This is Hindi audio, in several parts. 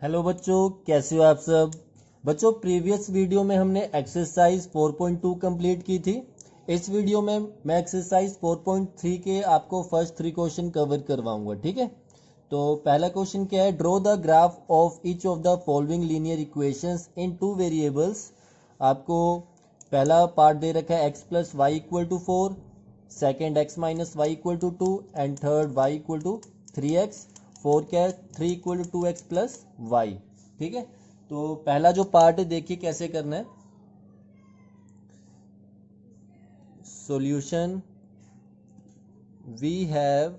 हेलो बच्चों, कैसे हो आप सब। बच्चों, प्रीवियस वीडियो में हमने एक्सरसाइज 4.2 कंप्लीट की थी। इस वीडियो में मैं एक्सरसाइज 4.3 के आपको फर्स्ट 3 क्वेश्चन कवर करवाऊंगा। ठीक है, तो पहला क्वेश्चन क्या है, draw the graph of each of the following linear equations in two variables. आपको पहला पार्ट दे रखा है x plus y equal to 4, second x minus y equal to 2 and third y equal to 3x। 4 क्या है, 3 equal to 2x plus Y. ठीक है, तो पहला जो पार्ट है देखिए कैसे करना है। Solution we have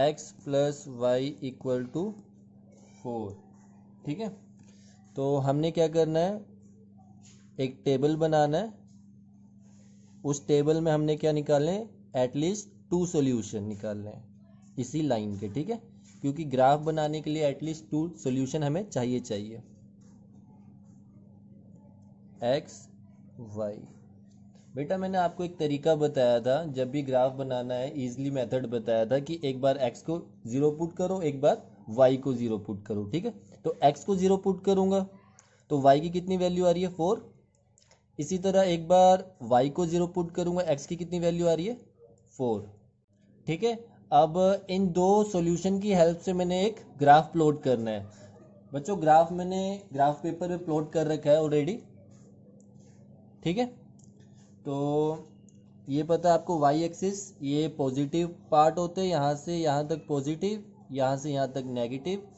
x plus y equal to 4। ठीक है, तो हमने क्या करना है, एक टेबल बनाना है। उस टेबल में हमने क्या निकालने हैं, एटलीस्ट 2 सॉल्यूशन निकालने हैं इसी लाइन के। ठीक है, क्योंकि ग्राफ बनाने के लिए एटलीस्ट 2 सॉल्यूशन हमें चाहिए। X y. बेटा मैंने आपको एक तरीका बताया था, जब भी ग्राफ बनाना है इजीली मेथड बताया था कि एक बार x को 0 पुट करो, एक बार y को 0 पुट करो। ठीक है, तो x को 0 पुट करूंगा तो y की कितनी वैल्यू आ रही है 4। इसी तरह एक बार y को 0 पुट करूंगा, x की कितनी वैल्यू आ रही है 4। ठीक है, अब इन दो सॉल्यूशन की हेल्प से मैंने एक ग्राफ प्लॉट करना है। बच्चों ग्राफ मैंने ग्राफ पेपर पे प्लॉट कर रखा है ऑलरेडी। ठीक है, तो ये पता है आपको वाई एक्सिस ये पॉजिटिव पार्ट होते हैं, यहाँ से यहाँ तक पॉजिटिव, यहाँ से यहाँ तक नेगेटिव।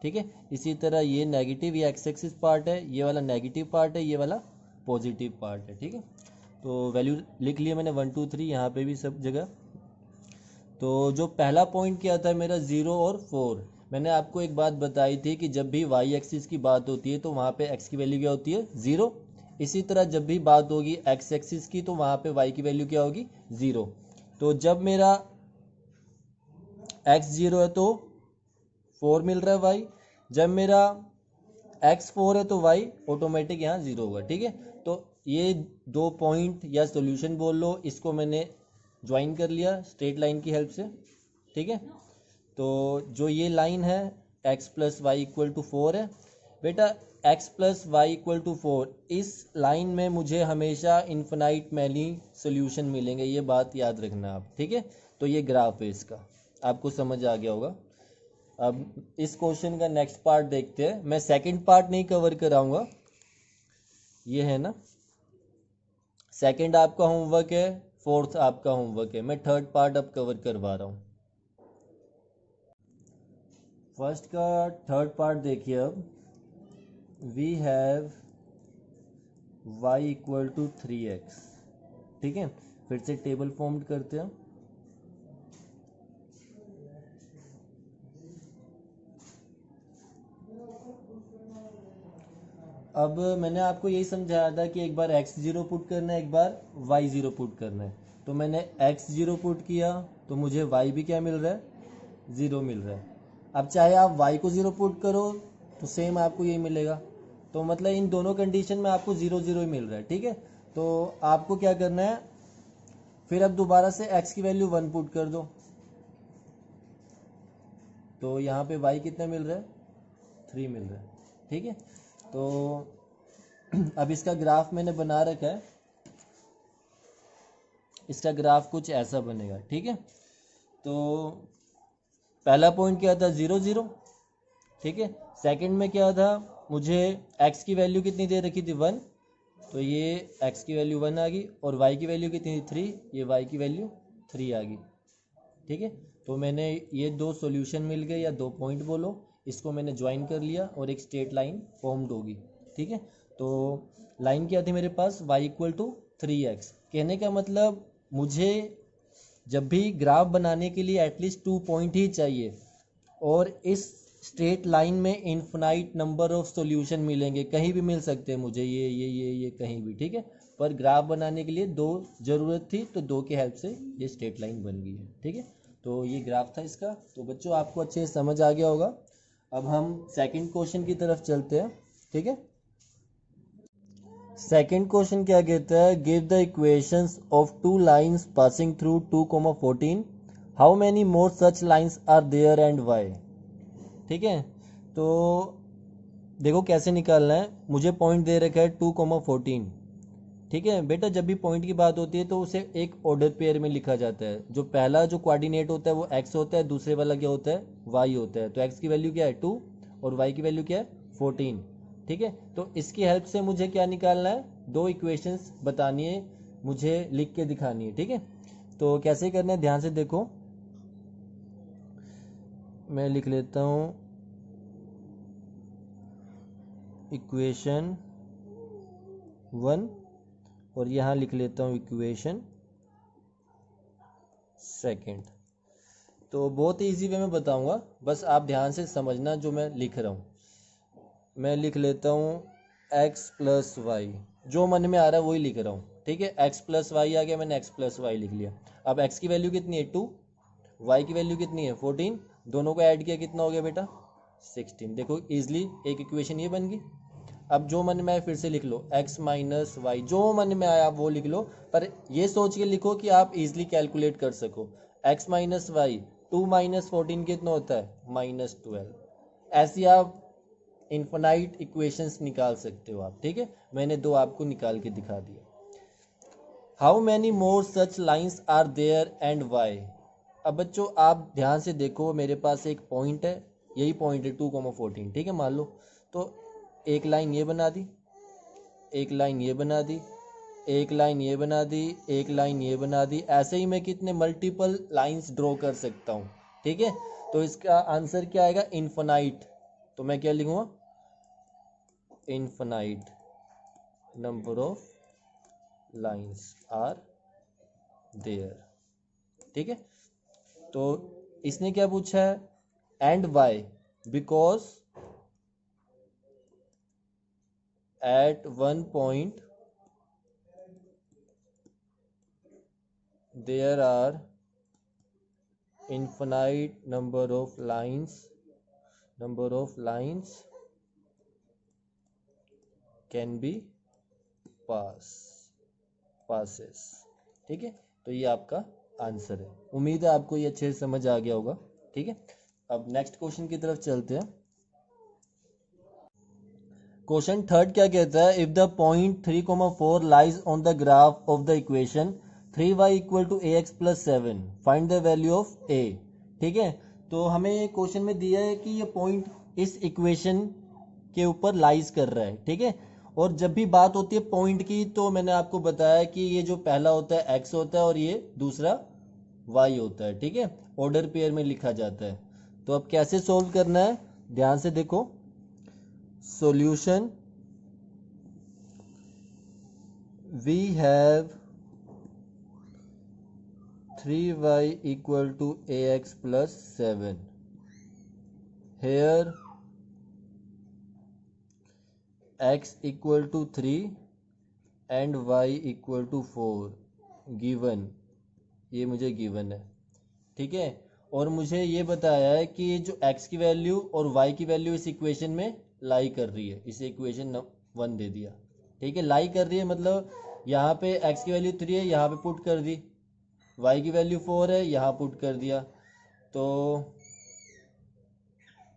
ठीक है, इसी तरह ये नेगेटिव, ये एक्स एक्सिस पार्ट है, ये वाला नेगेटिव पार्ट है, ये वाला पॉजिटिव पार्ट है। ठीक है, तो वैल्यू लिख लिया मैंने 1 2 3 यहाँ पे भी सब जगह। तो जो पहला पॉइंट क्या था मेरा 0 और 4। मैंने आपको एक बात बताई थी कि जब भी वाई एक्सिस की बात होती है तो वहाँ पे एक्स की वैल्यू क्या होती है 0। इसी तरह जब भी बात होगी एक्स एक्सिस की तो वहाँ पे वाई की वैल्यू क्या होगी 0। तो जब मेरा एक्स 0 है तो 4 मिल रहा है वाई, जब मेरा एक्स 4 है तो वाई ऑटोमेटिक यहाँ 0 होगा। ठीक है, तो ये दो पॉइंट या सोल्यूशन बोल लो, इसको मैंने ज्वाइन कर लिया स्ट्रेट लाइन की हेल्प से। ठीक है, तो जो ये लाइन है x plus y equal to 4 है। बेटा x plus y equal to 4, इस लाइन में मुझे हमेशा इन्फिनाइट मैनी सोल्यूशन मिलेंगे, ये बात याद रखना आप। ठीक है, तो ये ग्राफ है इसका, आपको समझ आ गया होगा। अब इस क्वेश्चन का नेक्स्ट पार्ट देखते हैं। मैं सेकंड पार्ट नहीं कवर कराऊंगा, ये है ना, सेकंड आपका होमवर्क है, फोर्थ आपका होमवर्क है। मैं थर्ड पार्ट अब कवर करवा रहा हूँ। फर्स्ट का थर्ड पार्ट देखिए। अब we have y equal to 3x। ठीक है, फिर से टेबल फॉर्म करते हैं। अब मैंने आपको यही समझाया था कि एक बार x 0 पुट करना है, एक बार y 0 पुट करना है। तो मैंने x 0 पुट किया तो मुझे y भी क्या मिल रहा है 0 मिल रहा है। अब चाहे आप y को 0 पुट करो तो सेम आपको यही मिलेगा। तो मतलब इन दोनों कंडीशन में आपको 0 0 ही मिल रहा है। ठीक है, तो आपको क्या करना है, फिर अब दोबारा से x की वैल्यू 1 पुट कर दो, तो यहाँ पे y कितना मिल रहा है 3 मिल रहा है। ठीक है, तो अब इसका ग्राफ मैंने बना रखा है, इसका ग्राफ कुछ ऐसा बनेगा। ठीक है, तो पहला पॉइंट क्या था 0 0। ठीक है, सेकंड में क्या था, मुझे x की वैल्यू कितनी दे रखी थी 1, तो ये x की वैल्यू 1 आ गई, और y की वैल्यू कितनी थी 3, ये y की वैल्यू 3 आ गई। ठीक है, तो मैंने ये दो सॉल्यूशन मिल गए या दो पॉइंट बोलो, इसको मैंने ज्वाइन कर लिया और एक स्ट्रेट लाइन फॉर्म्ड होगी। ठीक है, तो लाइन क्या थी मेरे पास y इक्वल टू 3x। कहने का मतलब मुझे जब भी ग्राफ बनाने के लिए एटलीस्ट 2 पॉइंट ही चाहिए, और इस स्ट्रेट लाइन में इन्फिनाइट नंबर ऑफ सॉल्यूशन मिलेंगे, कहीं भी मिल सकते हैं मुझे, ये कहीं भी। ठीक है, पर ग्राफ बनाने के लिए 2 ज़रूरत थी, तो 2 की हेल्प से ये स्ट्रेट लाइन बन गई है। ठीक है, तो ये ग्राफ था इसका। तो बच्चों आपको अच्छे से समझ आ गया होगा। अब हम सेकंड क्वेश्चन की तरफ चलते हैं। ठीक है, सेकंड क्वेश्चन क्या कहता है, give the equations of 2 lines passing through 2,14, how many more such lines are there and y. ठीक है, तो देखो कैसे निकालना है। मुझे पॉइंट दे रखा है 2,14। ठीक है बेटा, जब भी पॉइंट की बात होती है तो उसे एक ऑर्डर पेयर में लिखा जाता है। जो पहला जो कोऑर्डिनेट होता है वो x होता है, दूसरे वाला क्या होता है, y होता है। तो x की वैल्यू क्या है 2 और y की वैल्यू क्या है 14। ठीक है, तो इसकी हेल्प से मुझे क्या निकालना है, दो इक्वेशंस बतानी है, मुझे लिख के दिखानी है। ठीक है, तो कैसे करना है ध्यान से देखो। मैं लिख लेता हूँ इक्वेशन 1 और यहाँ लिख लेता हूँ इक्वेशन 2। तो बहुत ही इजी वे में बताऊंगा, बस आप ध्यान से समझना जो मैं लिख रहा हूँ। मैं लिख लेता हूँ x प्लस वाई, जो मन में आ रहा है वही लिख रहा हूँ। ठीक है, x प्लस वाई आ गया, मैंने x प्लस वाई लिख लिया। अब x की वैल्यू कितनी है 2, y की वैल्यू कितनी है 14, दोनों को ऐड किया कितना हो गया बेटा 16। देखो इजली एक इक्वेशन ये बन गई। अब जो मन में आए फिर से लिख लो, x माइनस वाई, जो मन में आया वो लिख लो, पर ये सोच के लिखो कि आप इजली कैलकुलेट कर सको। x माइनस वाई, 2 माइनस 14 कितना होता है -12। ऐसी आप इन्फिनाइट इक्वेशंस निकाल सकते हो आप। ठीक है, मैंने दो आपको निकाल के दिखा दिया। How many more such lines are there and y. अब बच्चों आप ध्यान से देखो, मेरे पास एक पॉइंट है, यही पॉइंट है 2,14। ठीक है, मान लो तो एक लाइन ये बना दी, एक लाइन ये बना दी, एक लाइन ये बना दी, एक लाइन ये बना दी। ऐसे ही मैं कितने मल्टीपल लाइंस ड्रॉ कर सकता हूँ। ठीक है, तो इसका आंसर क्या आएगा इनफाइनाइट। तो मैं क्या लिखूंगा, infinite number of lines are there. ठीक है, तो इसने क्या पूछा है, and y, because at one point there are infinite number of lines can be passes। ठीक है, तो ये आपका आंसर है। उम्मीद है आपको ये अच्छे से समझ आ गया होगा। ठीक है, अब नेक्स्ट क्वेश्चन की तरफ चलते हैं। क्वेश्चन 3 क्या कहता है, if the point 3,4 lies on the graph of the equation 3y equal to ax plus 7, find the value of a। ठीक है, तो हमें क्वेश्चन में दिया है कि ये पॉइंट इस इक्वेशन के ऊपर लाइज कर रहा है। ठीक है, और जब भी बात होती है पॉइंट की तो मैंने आपको बताया कि ये जो पहला होता है x होता है और ये दूसरा y होता है। ठीक है, ऑर्डर पेयर में लिखा जाता है। तो अब कैसे सोल्व करना है ध्यान से देखो। Solution, we have 3y equal to ax plus 7. Here x equal to 3 and y equal to 4 given, ये मुझे गिवन है। ठीक है, और मुझे ये बताया है कि जो x की वैल्यू और y की वैल्यू इस इक्वेशन में लाई कर रही है, इसे इक्वेशन 1 दे दिया। ठीक है, लाई कर रही है मतलब यहाँ पे x की वैल्यू 3 है, यहाँ पे पुट कर दी, y की वैल्यू 4 है, यहाँ पुट कर दिया। तो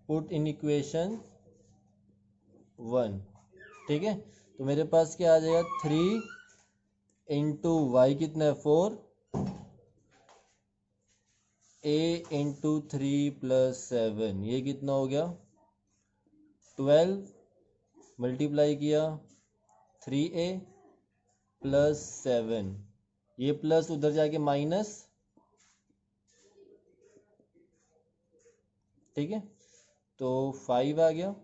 पुट इन इक्वेशन 1। ठीक है, तो मेरे पास क्या आ जाएगा 3 इंटू वाई कितना है 4, a इंटू 3 प्लस 7, ये कितना हो गया 12, मल्टीप्लाई किया 3a प्लस 7, ये प्लस उधर जाके माइनस। ठीक है, तो 5 आ गया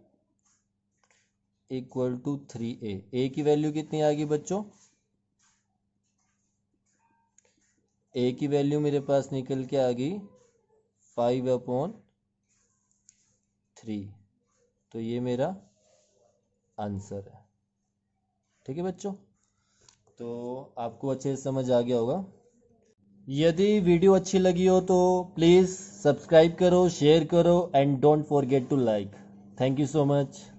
इक्वल टू 3a। a की वैल्यू कितनी आ गई बच्चों, a की वैल्यू मेरे पास निकल के आ गई 5/3। तो ये मेरा आंसर है। ठीक है बच्चों, तो आपको अच्छे से समझ आ गया होगा। यदि वीडियो अच्छी लगी हो तो प्लीज़ सब्सक्राइब करो, शेयर करो and don't forget to like. Thank you so much.